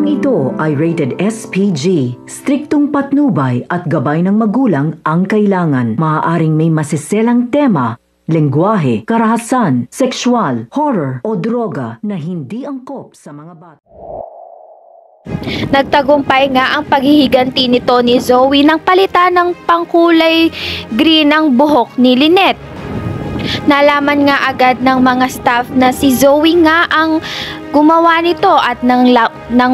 Programang ito ay rated SPG. Striktong patnubay at gabay ng magulang ang kailangan. Maaaring may masiselang tema, lengguwahe, karahasan, sexual, horror o droga na hindi angkop sa mga bata. Nagtagumpay nga ang paghihiganti ni Tony Zoe nang palitan ng pangkulay green ang buhok ni Lynette. Nalaman nga agad ng mga staff na si Zoe nga ang gumawa nito at nang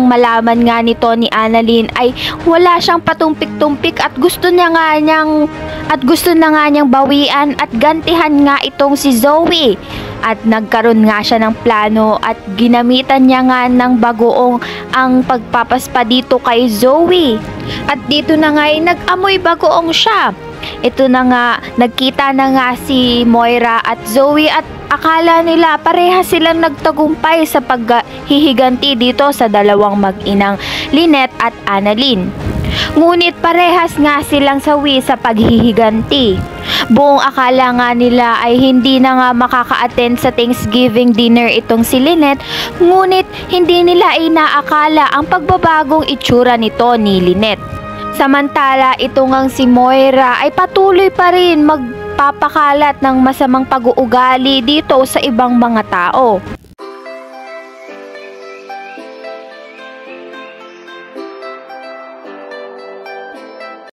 malaman nga nito ni Annalyn ay wala siyang patumpik-tumpik at gusto na nga niyang bawian at gantihan nga itong si Zoe. At nagkaroon nga siya ng plano at ginamitan niya nga ng bagoong ang pagpapaspa dito kay Zoe. At dito na nga ay nag-amoy bagoong siya. Ito na nga, nagkita na nga si Moira at Zoe at akala nila pareha silang nagtagumpay sa paghihiganti dito sa dalawang mag-inang Lynette at Annalyn. Ngunit parehas nga silang sawi sa paghihiganti. Buong akala nga nila ay hindi na nga makaka-attend sa Thanksgiving dinner itong si Lynette, ngunit hindi nila inaakala ang pagbabagong itsura nito ni Lynette. Samantala, ito ngang si Moira ay patuloy pa rin magpapakalat ng masamang pag-uugali dito sa ibang mga tao.